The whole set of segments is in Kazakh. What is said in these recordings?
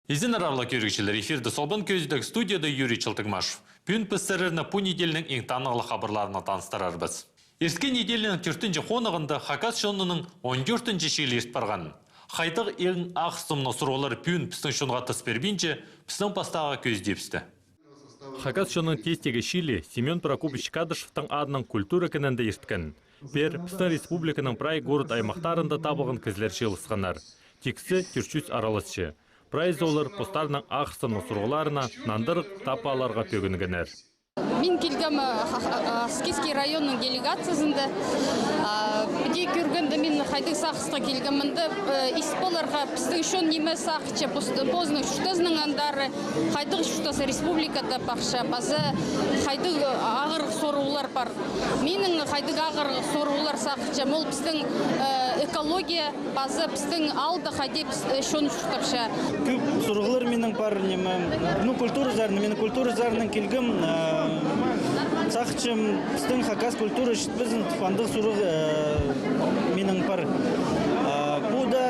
Изин арарлы көргішілер эфирді солбан көздік студияда Юрий Чалтыгмашев. Пүн піссерірні пу неделінің ең танығылы хабарларына таныстырарбыз. Ерске неделінің 4-ші қонығында Хакас шонының 14-ші шейлі ерт барған. Қайтық ең ақсымны сұролар пүн пістің шонға тыс бербейінше пістің пастаға көздепсті. Хакас шонның тестегі шейлі Семен Прокопич Кадышевтың адының культура кінінді ерткен. Пер пістің республиканың прай город аймақтарында табылған кізлер шелісқанар. Тексі түрчүс аралысшы. Прайзолар постарның ақсының сұрғыларына нандыр тапаларға төгінгенер. Мен келгем Аскиский районның делегациясында. Біде көргенде мен қайдық сақысқа келгенмінді. Исполарға біздің шон неме сақыча позны шүштазның андары қайдық шүштасы республикада бақша. Базы қайдық ағыр сорулар бар. Менің қайдық ағыр сорулар сақыча. Мол біздің экология базы біздің алды қайдеп шон шүштапша. Көп сорулар менің бар неме. Менің культура зарының келгем. Сақчым, біздің Хакас культура шетбізін фандық сұрық менің бар. Бұда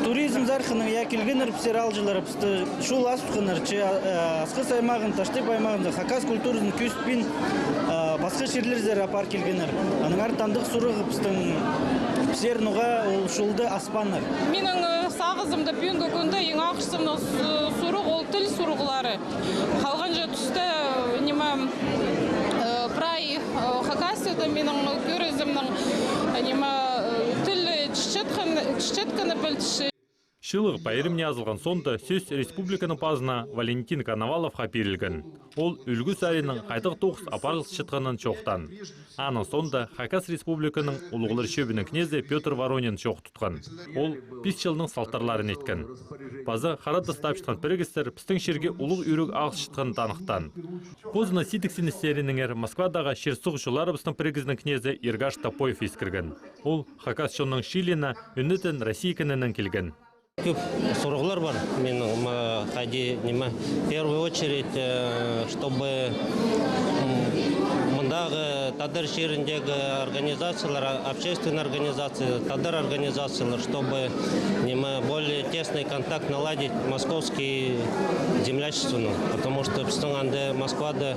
туризм зарқының я келгенер пісер алжылар пісті шул асықыныр. Асқыс аймағын, таштеп аймағында Хакас культурасын көстпен басқа шерлер зәр апар келгенер. Аныңар тандық сұрығы пістің пісер нұға ол шулды аспаныр. Менің сағызымды пүйінгі күнді ең ақшысымны сұрық ол тіл сұрғылары. Қалған жа түсті прай Хакасияда менің көрізімнің тіл чечеткіні білтіші. Шылығы пайырымне азылған сонда сөз республиканың пазына Валентин Коновалов қапирілген. Ол үлгі сарының қайдық тоқыс апарлық шытқанын чоқтан. Аның сонда Хакас республиканың ұлығылыр шөбінің кнезі Петр Воронин чоқ тұтқан. Ол 5 жылының салтарларын еткен. Пазы қарады стапшытқан пірігістер пістің шерге ұлық үйрік ағыз шытқанын танықтан. Позына ситіксіністерінің Москвадағы шерсұғышылары бістің пірігіздің кнезі Иргаш Топоев ескірген. Ол Хакас шонның Шилина үннетін Россия кінінің келген. Көп сұрғылар бар. Мен в первую очередь, чтобы мұндағы тадыр шеріндегі организациялар, общественные организации, тадыр организациялар, чтобы более тесный контакт наладить московский землячествоның. Потому что біздің Москвада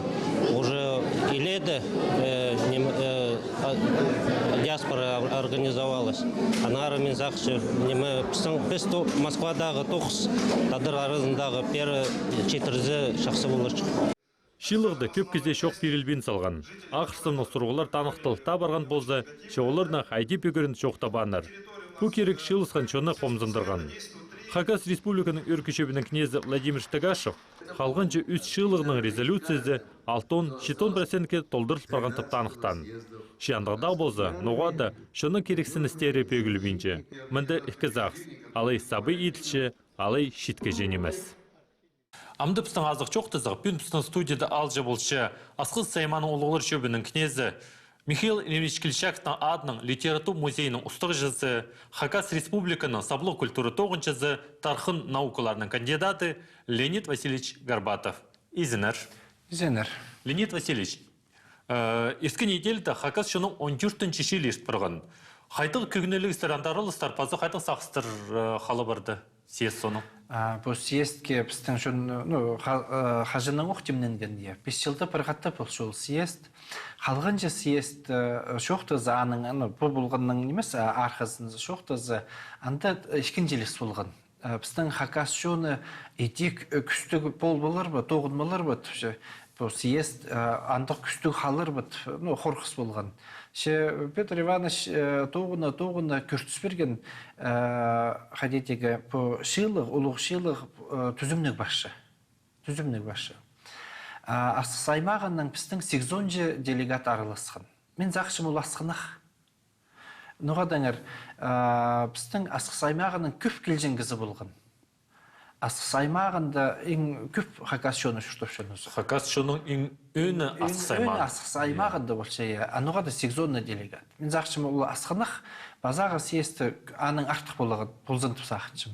уже иледі диаспора организовалась. Анары мен зақшы біз Москвадағы тоқыс тадыр арызындағы пері четірізі шақсы болыр. Шилығды көп кезде шоқ берілбен салған. Ақырсымның сұрғылар танықтылықта барған болзы, шоғыларына қайдеп өгірін шоқта баныр. Бұл керек шылысқан шоны қомзындырған. Хакас республиканың өркешебінің кнезі Владимир Штагашев қалғанчы үз шылығының резолюциясы 6-7% толдырыс барған танықтан. Шияндығда болзы, ноғада шоны керексін істері пөгілбейінше. Мінді ікі алай сабы етілші, алай шитке женемес. Амды пістің азық чоқтызық, пүн пістің студияда алжы болшы, асқыз сайманың олығылыр шөбінің кнезі Михаил Ильич Кильчактың адының литератур музейінің ұстық жызы, Хакас республиканың саблы культуры тоғыншызы, тархын наукаларының кандидаты Леонид Васильевич Горбатов. Изінер. Леонид Васильевич, ескі неделді Хакас шының 14-ші шейлі ерт бұрған. Қайтық көгінелік істерандарылы старпазы қайтық сақыстыр қалы барды съезд соның? Бұл съездке біздің қажының оқтемненген де. 5 жылда бірғатты бұл жол съезд. Қалғанша съезд шоқтызы аның, бұл болғанның немес арқызын шоқтызы, анда ішкен желес болған. Біздің Хакас жоны етек күстігі бол болар ба, тоғынмалар ба, бұл съезд андық күстігі қалыр ба, қорқыс болған. Петр Иванович тоғына көртіс берген қадетегі шилық, ұлық шилық түзімнік башы. Асқыс аймағының біздің 8 делегат араласқан. Мен зақшым оласқынақ. Ноғадаңыр, біздің асқыс аймағының көп келженгізі болған. Асқыс аймағында ең көп Хакас шоны шүштіпшіңіз. Хакас шоның ең өні асқыс аймағы? Асқыс аймағында бол шайы. Ануғада 8 делегат. Мен зақшым ол асқынақ, базаға съезді аның артық болған, болзын тұпсақыншым.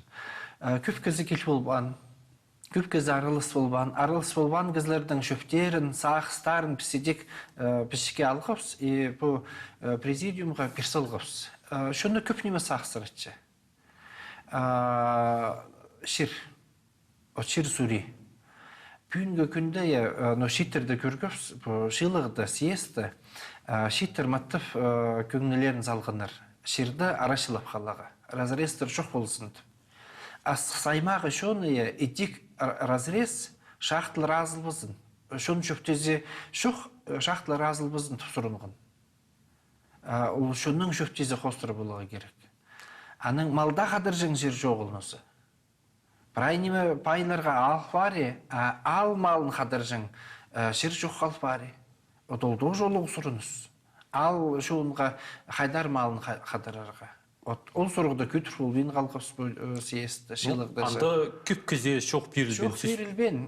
Көп кезі кел болған. Көп кезі арылыс болған кезлердің шөптерін, сақыстарын піседек пішіке алғапс, бұл президиумға персолғапс. Шоны көп неме сақыстыр етші. Шыр. очир сури. Пүнгі күнде но шиттерді көргөпс, шилығды, съезді, шиттер маттып көңнелерін залғыныр. Ширді арашылап қалаға. Разрестер жоқ болсын. Ас саймағы шоны идик разрез шахтыл разыл бізін. Шон шөптезе шоқ шахтыл разыл бізін тұсырынғын. Ол шонның шөптезе қостыры болуға керек. Аның малда қадыржың жер жоқ олмасы. Прайнеме байларға ал баре, ал малын қадыржың жер жоқ қал баре. Отолдық жолы ұсырыныз. Ал шоңға қайдар малын қадырарға. Ол сұрғыда күтір болбейін қалқапс съезді, шилығды. Анда күп кізе шоқ берілбен. Шоқ берілбен.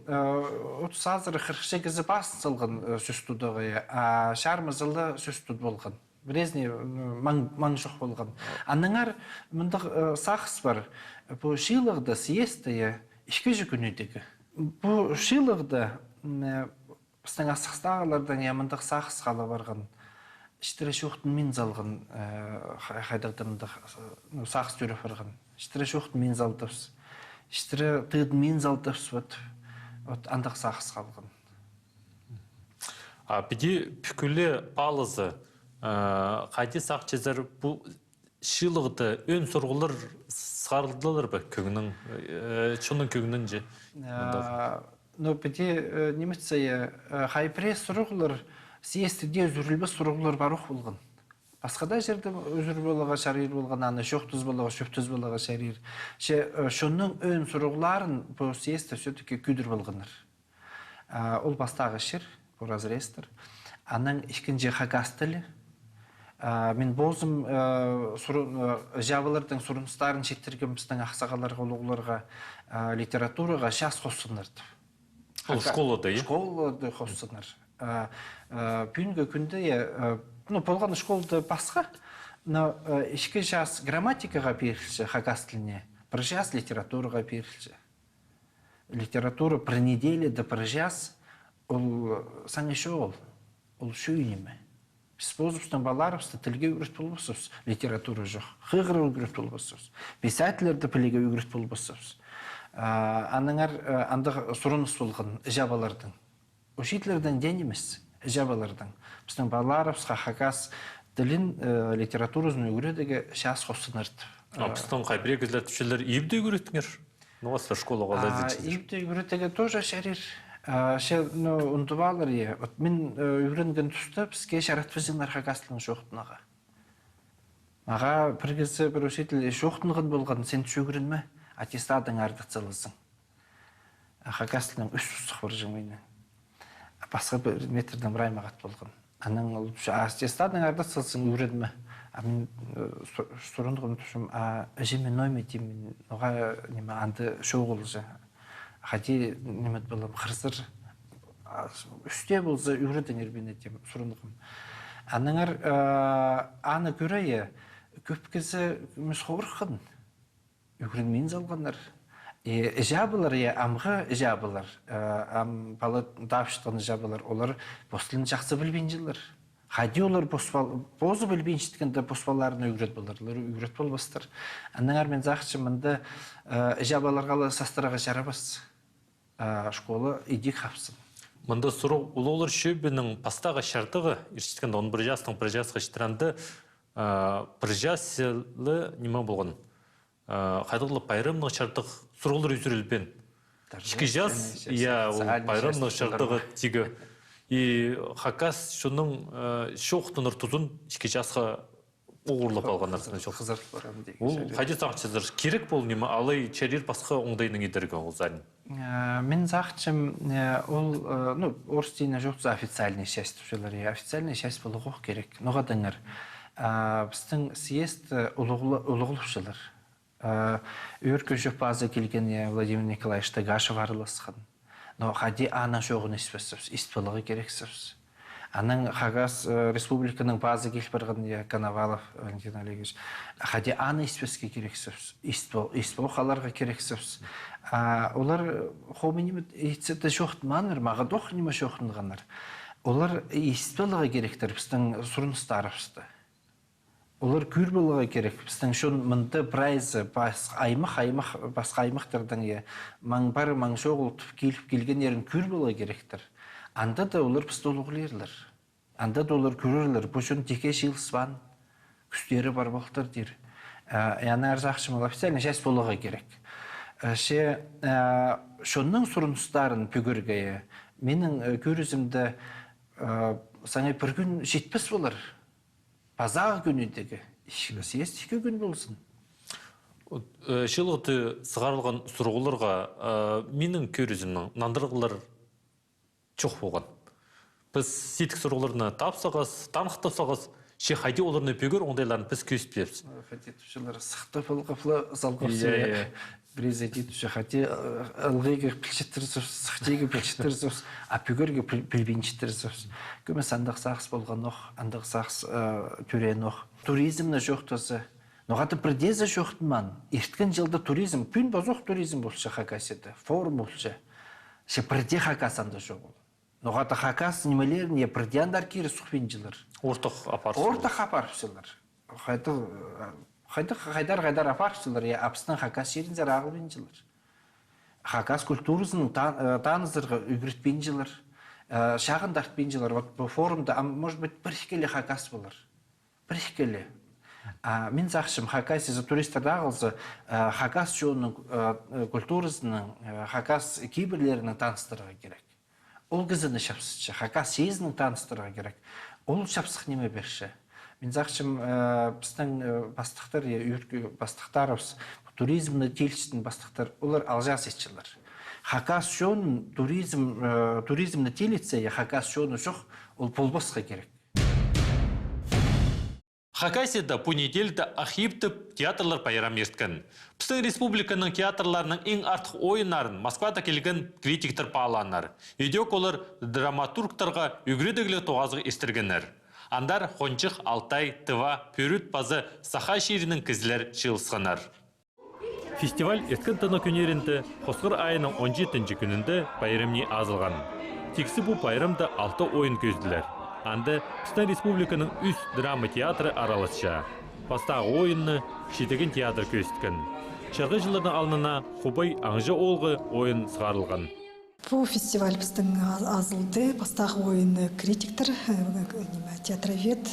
30 азыры 48 басын сылғын сөстудығы, шармы жылы сөстуд болған. Бірезіне маң жоқ болған. Аныңар мұндық сақыс бар. Бұл шилығды съезді ішкі жүкінедегі. Бұл шилығды біздің асықстағылардан мұндық сақыс қала барған. Иштері шоқтын мен залғын қайдағдымды сақыс түрі барған. Иштері шоқтын мен залдыпс. Иштері тыдын мен залдыпс. Андық сақыс қалған. Біде пүкілі алызы қайде сақ чезір бұл шилығды өн сұрғылыр сарылдылыр ба көгінің, шының көгінің же? Біде неметсeye хайпре сұрғылыр съездіде өзірілбі сұрғылыр баруқ болған. Басқада жерде өзір болуға шарир болған, аны шоқтыз болуға, шөптіз болуға шарир. Шының өн сұрғыларын бұл съезді сөтіке күдір болғаныр. Ол бастағы шыр, бұл разрестір. Аның ішкінже қағас тілі. Мен бозым жабылардың сұрыныстарын шеттерген біздің ақсағаларға, олығыларға, литератураға шас қосынырды. Ол школада, е? Школада қосыныр. Пүнгі күнде, болған школды басқа, ішкі жас грамматикаға берілші қағас тіліне, бір жас литератураға берілші. Литература бір неделе да бір жас, ол саңы шоғыл, ол шөйнеме. Біз бозыпстың баларыпсты тілге үйрет болбысыз, литература жоқ. Қығыры үйрет болбысыз. Писателерді пілеге үйрет болбысыз. Аныңар андық сұрыныс болған жабалардың. Учителерден ден емес, жабалардың. Біздің баларыпсқа қағас тілін литературызын үйретіге шас қосынырды. Біздің қайбіре кезлер түшелер ебде үйреттіңер? Новастар школаға лазетсіздер? Ебде үйретіге тоже шарир. Ұндывалыр е. Мен үйренген тұсты бізге шаратпызыңлар қағастылың жоқтынаға. Маға бір кезі бір учитель жоқтынғын болған, сен түшігірін ме? Аттестадың ардық цылызың. Қағастылың үш ұстық бір жыңмейні. Басқа бір метрден бір аймағат болған. Аның аттестадың ардық цылызың үйрен ме? Мен сұрындығын түшім, жемен нойме деймін, оға анды шоғыл жа. Хади немет болам қырсыр үсте болса үйретен ербен етем сұрындығым. Аныңар аны көрейе көп кесі мүсқорқын үйренмен залғанар. Жабылар амғы жабылар, балы дапшытқаны жабылар, олар бостылын жақсы білбен жылар. Хади олар бозы білбен шіткенде боспаларына үйрет боларлар, үйрет болбастыр. Аныңар мен зақшы мұнды жабаларға састыраға жарабас. Школа иди қапсын. Мұнда сұру ұлылыр шөбінің пастағы шартығы, ершіткенде он бір жастың бір жасқа шытыранды бір жасылы неме болған. Қайдығылы пайрымның шартық сұрғылыр үзірілбен. Ішкі жас, пайрымның шартығы тегі. И хакас шының шоқтыныр тұзын ішкі жасқа оғырлып алған нарсына жоқ. Ол қайде сақчызыр? Керек бол неме, алай чәрер басқа оңдайының едіргі ол зарын? Мен зақчым, ол, орыс дейіне жоқса официальный часть тұшылар. Официальный часть болу қоқ керек. Ноғадыңыр, біздің съезд ұлығылып жылар. Өркі жоқ базы келген Владимир Николаевич Тагашев арылысқан. Но хади ана жоғын іспесіз, іспілігі керексіз. Аның қағас республиканың базы келіп барған Коновалов Валентин Олегович. Хади аны іспеске керексіз, іспіл қаларға керексіз. Олар қомынемет етсеті жоқтыманыр, маға доқынема жоқтынғаныр. Олар іспілігі керектер біздің сұрыныстарымызды. Олар күр болуға керек. Біздің шон мынды прайзы аймақ басқа аймақтардан маң бар маң шоғыл келіп келген ерін күр болуға керектір. Анда да олар бізді олығылерлер. Анда да олар көрерлер. Бұл шон теке шилсван күстері бар болтыр дер. Яны арзақшымыл официально жәс болуға керек. Шонның сұрыныстарын пөгіргейі менің көрізімді саңай бір күн жетпіс болар. Пазағы күнідегі. Съезд 2 күн болсын. Шылғыты сығарылған сұрғыларға менің көрізімнің нандырғылар çox болған. Біз сетік сұрғыларына тапсағыз, танықтапсағыз, шехайде оларына бөгір оңдайларын біз көсіп беріпсіз. Хатетушылар сықты пылғыплы залғырсы. Президентуші хате ылғыға пілчеттірсіз, сықтегі пілчеттірсіз, апөгерге пілбенчеттірсіз. Көмес андық сақс болған оқ, андық сақс түрен оқ. Туризмні жоқтысы. Ноғаты бірдезі жоқтын ман. Ерткен жылда туризм, пүн базоқ туризм болшы хакасеті, форум болшы. Ше бірде хакасанды жоқ ол. Ноғаты хакас немелерін е бірде андар кері сұқпен жылыр. Ортық апарсыз. Ортық апарсызлар. Қайдар апарсызлар, апсының хакас жерін зар ағылбен жылыр. Хакас культурысының танызырға үгіретпен жылыр. Шағын дартпен жылыр. Бұл форумда, может быть, бір-келі хакас болыр. Бір-келі. Мен зақшым, хакас езі туристерді ағылсы, хакас жоғының культурысының, хакас кейбірлерінің таныстырға керек. Ол кізіні шапсызшы, хакас сезінің таныстырға керек. Ол шапсық неме берші. Мен зақшым, біздің бастықтар, бастықтарымыз, туризмні телшісінің бастықтар, олар алжас етшілер. Хакас жоғын туризмні телетсе, хакас жоғын жоқ, ол полбосқа керек. Хакасияда бұл неделді Ахиптіп театрлар пайрам ерткен. Біздің республиканың театрларының ең артық ойынарын Москвада келген критиктер пағаланар. Үйдек олар драматургтарға үгредігілі тоғазғы естіргенер. Андар Хончық, Алтай, Тыва, Пөрүт базы Саха шерінің кізілер жылысқанар. Фестиваль еткен тыны күнерінде Қосқыр айының 17-ші күнінде пайрамне азылған. Тексі бұл пайрамда 6 ойын көзділер. Анды Біздің республиканың үз драма театры араласша. Бастағы ойынны шетеген театр көсткен. Шырғы жылдың алынына Хубай аңжы олғы ойын сығарылған. Бұл фестиваль біздің азылды. Бастағы ойыны критиктер, театровед,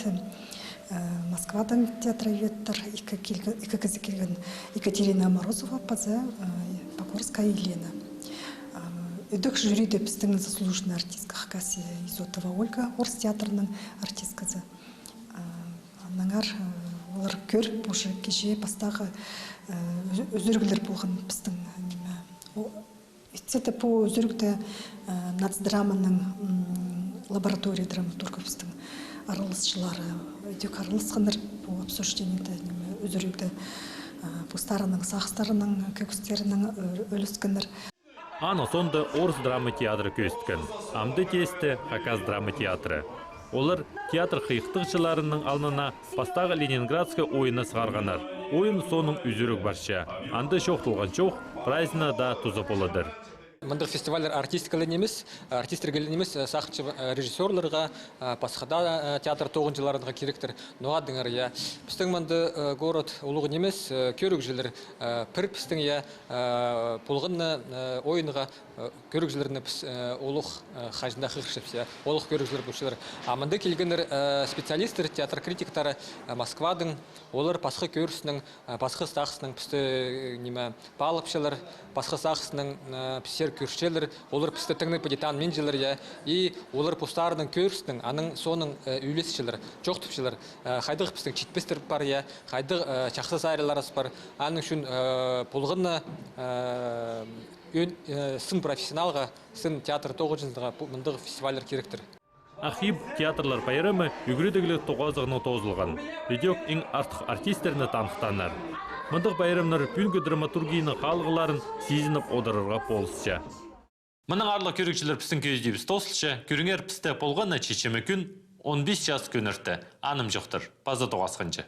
Москвадан театроведтер, екі кізі келген Екатерина Морозова, паза Покорская Елена. Үдік жюриде біздің заслуженный артистка Хакасия Изотова Ольга, Орыс театрының артисткасы. Анаңар олар көріп, уже кеше бастағы өзіргілер болған біздің. Итсеті по өзіргіде нацдраманың лаборатория драматургы біздің аралысшылары. Өдек аралысқандар по обсуждениеде өзіргіде пустарының, сақстарының, көкістерінің өліскендер. Аны сонда Орыс драма театры көсткен. Амды тесті Хакас драма театры. Олар театр қиықтықшыларының алынына бастағы Ленинградская ойыны сығарғанар. Ойын соның үзірік барша. Анды шоқтылған чоқ, прайзына да тұзы болыдыр. Мындық фестивальдер артистикалар немес, артистерге немес, сақшы режиссерларға, пасхада театр тоғыншыларынға керектір. Ноғадыңар, я. Біздің манды город ұлығы немес, көрік жылыр. Пір біздің, я, полғынны ойынға көрік жылырыны біз олық қажында қықшыпс, я, олық көрік жылыр бұшылыр. Аманды келгендер специалистер, театр критиктары Москвадың, олар пасқы көрісінің, пасқы сақсының пісті неме палыпшылыр, пасқы сақсының пісер көршелер, олар пісті тіңні падетан мен жылыр, я, и олар пустарының көрісінің, аның соның үйлесішілер, жоқ түпшілер. Қайдық пістің четпестер бар, я, қайдық чақсыз айрыларыз бар, аның үшін полғынны сын профессионалға, сын театр тоғыжынызға мұндығы фестивалер керектір. Ахиб театрлар пайрамы үгредігілі тоғазығына тозылған. Үйдек ең артық артистеріні танықтанар. Мұндық байрамнар бүнгі драматургияның қалғыларын сезініп одырырға болысша. Мұның арлы көрікшілер пістің көздейбіз тосылша, көріңер пісті болғанна чечемі күн 15 жас көнірті. Аным жоқтыр. База тоғасқанчы.